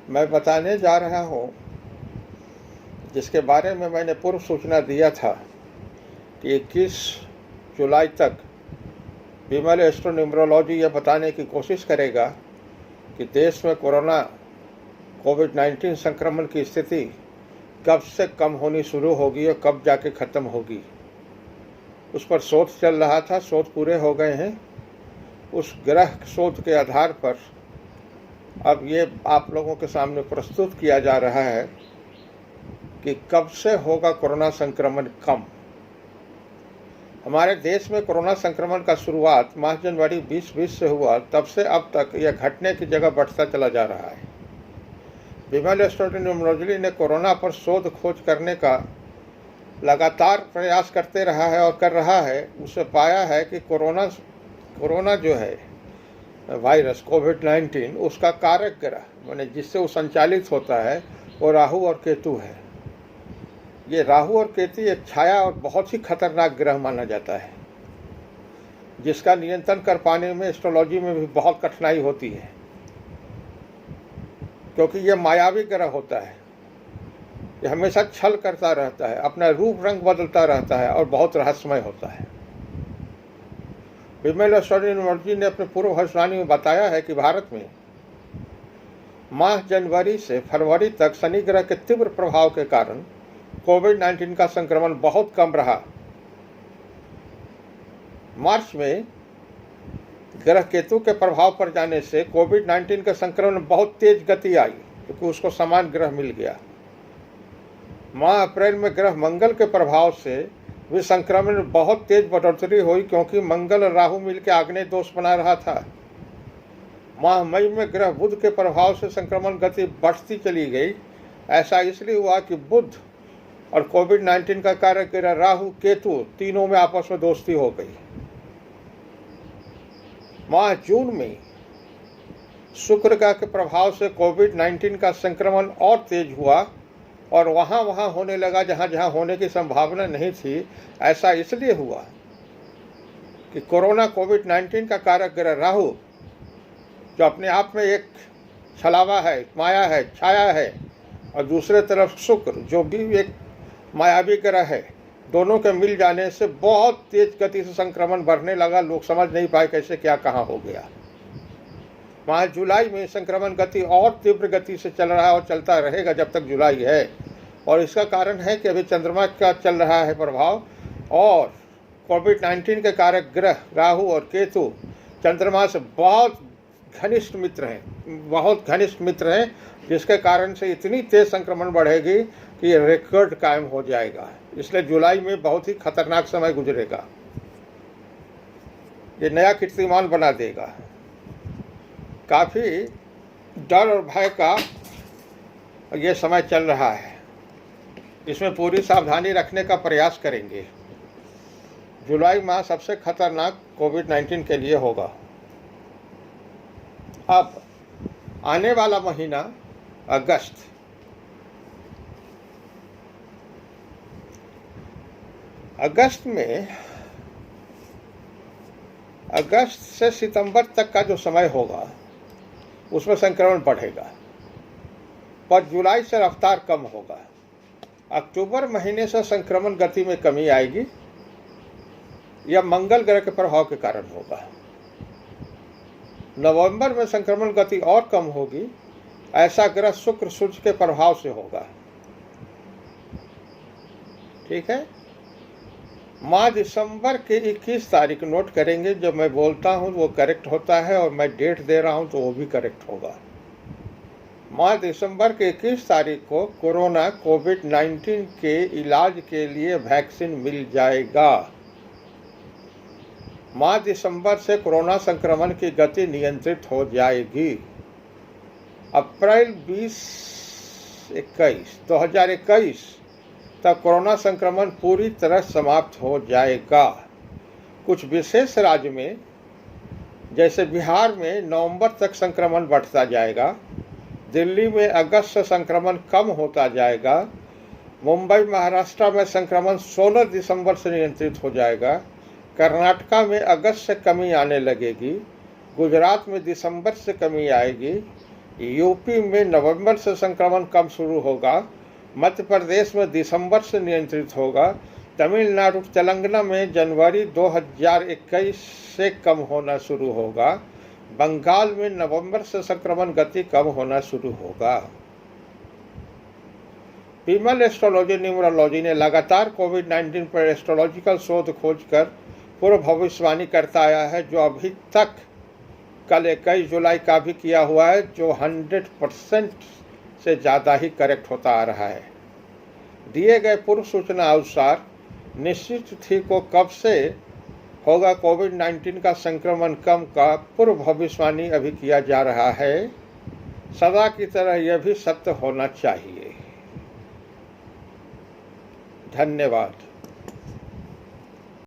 मैं बताने जा रहा हूँ, जिसके बारे में मैंने पूर्व सूचना दिया था कि 21 जुलाई तक विमल एस्ट्रोन्यूमरोलॉजी यह बताने की कोशिश करेगा कि देश में कोरोना कोविड-19 संक्रमण की स्थिति कब से कम होनी शुरू होगी और कब जाके ख़त्म होगी। उस पर शोध चल रहा था, शोध पूरे हो गए हैं। उस ग्रह शोध के आधार पर अब ये आप लोगों के सामने प्रस्तुत किया जा रहा है कि कब से होगा कोरोना संक्रमण कम। हमारे देश में कोरोना संक्रमण का शुरुआत माह जनवरी 2020 से हुआ, तब से अब तक यह घटने की जगह बढ़ता चला जा रहा है। विमल एस्ट्रोन्यूमरोलॉजी ने कोरोना पर शोध खोज करने का लगातार प्रयास करते रहा है और कर रहा है। उससे पाया है कि कोरोना जो है वायरस कोविड-19, उसका कारक ग्रह माने जिससे वो संचालित होता है वो राहु और केतु है। ये राहु और केतु एक छाया और बहुत ही खतरनाक ग्रह माना जाता है, जिसका नियंत्रण कर पाने में एस्ट्रोलॉजी में भी बहुत कठिनाई होती है, क्योंकि ये मायावी ग्रह होता है। ये हमेशा छल करता रहता है, अपना रूप रंग बदलता रहता है और बहुत रहस्यमय होता है। विमल एस्ट्रोन्यूमरोलॉजी ने अपने पूर्व भविष्यवाणी में बताया है कि भारत में माह जनवरी से फरवरी तक शनि ग्रह के तीव्र प्रभाव के कारण कोविड-19 का संक्रमण बहुत कम रहा। मार्च में ग्रह केतु के प्रभाव पर जाने से कोविड-19 के संक्रमण में बहुत तेज गति आई, क्योंकि उसको समान ग्रह मिल गया। माह अप्रैल में ग्रह मंगल के प्रभाव से भी संक्रमण में बहुत तेज बढ़ोतरी हुई, क्योंकि मंगल और राहु मिलकर आग्नेय दोष बना रहा था। माह मई में ग्रह बुध के प्रभाव से संक्रमण गति बढ़ती चली गई। ऐसा इसलिए हुआ कि बुध और कोविड-19 का कारक ग्रह राहु केतु तीनों में आपस में दोस्ती हो गई। माह जून में शुक्र ग्रह के प्रभाव से कोविड-19 का संक्रमण और तेज हुआ और वहाँ होने लगा जहाँ होने की संभावना नहीं थी। ऐसा इसलिए हुआ कि कोरोना कोविड-19 का कारक ग्रह राहु, जो अपने आप में एक छलावा है, माया है, छाया है, और दूसरे तरफ शुक्र जो भी एक मायावी ग्रह है, दोनों के मिल जाने से बहुत तेज गति से संक्रमण बढ़ने लगा। लोग समझ नहीं पाए कैसे क्या कहाँ हो गया। माह जुलाई में संक्रमण गति और तीव्र गति से चल रहा है और चलता रहेगा जब तक जुलाई है। और इसका कारण है कि अभी चंद्रमा का चल रहा है प्रभाव, और कोविड-19 के कारक ग्रह राहु और केतु चंद्रमा से बहुत घनिष्ठ मित्र हैं, जिसके कारण से इतनी तेज संक्रमण बढ़ेगी कि ये रिकॉर्ड कायम हो जाएगा। इसलिए जुलाई में बहुत ही खतरनाक समय गुजरेगा। ये नया कीर्तिमान बना देगा। काफ़ी डर और भय का ये समय चल रहा है। इसमें पूरी सावधानी रखने का प्रयास करेंगे। जुलाई माह सबसे खतरनाक कोविड-19 के लिए होगा। अब आने वाला महीना अगस्त से सितंबर तक का जो समय होगा उसमें संक्रमण बढ़ेगा, पर जुलाई से रफ्तार कम होगा। अक्टूबर महीने से संक्रमण गति में कमी आएगी। यह मंगल ग्रह के प्रभाव के कारण होगा। नवंबर में संक्रमण गति और कम होगी। ऐसा ग्रह शुक्र सूर्य के प्रभाव से होगा। ठीक है। माह दिसंबर के 21 तारीख नोट करेंगे। जब मैं बोलता हूँ वो करेक्ट होता है और मैं डेट दे रहा हूँ तो वो भी करेक्ट होगा। माह दिसंबर के 21 तारीख को कोरोना कोविड-19 के इलाज के लिए वैक्सीन मिल जाएगा। माह दिसंबर से कोरोना संक्रमण की गति नियंत्रित हो जाएगी। अप्रैल 2021 तक कोरोना संक्रमण पूरी तरह समाप्त हो जाएगा। कुछ विशेष राज्य में जैसे बिहार में नवंबर तक संक्रमण बढ़ता जाएगा। दिल्ली में अगस्त से संक्रमण कम होता जाएगा। मुंबई महाराष्ट्र में संक्रमण 16 दिसंबर से नियंत्रित हो जाएगा। कर्नाटका में अगस्त से कमी आने लगेगी। गुजरात में दिसंबर से कमी आएगी। यूपी में नवंबर से संक्रमण कम शुरू होगा, मध्य प्रदेश में दिसंबर से नियंत्रित होगा, तमिलनाडु तेलंगाना में जनवरी 2021 से कम होना शुरू होगा, बंगाल में नवंबर से संक्रमण गति कम होना शुरू होगा। फीमेल एस्ट्रोलॉजी न्यूमरोलॉजी ने लगातार कोविड-19 पर एस्ट्रोलॉजिकल शोध खोज कर पूर्व भविष्यवाणी करता आया है, जो अभी तक कल 21 जुलाई का भी किया हुआ है, जो 100% से ज़्यादा ही करेक्ट होता आ रहा है। दिए गए पूर्व सूचना अनुसार निश्चित तिथि को कब से होगा कोविड-19 का संक्रमण कम का पूर्व भविष्यवाणी अभी किया जा रहा है। सदा की तरह यह भी सत्य होना चाहिए। धन्यवाद।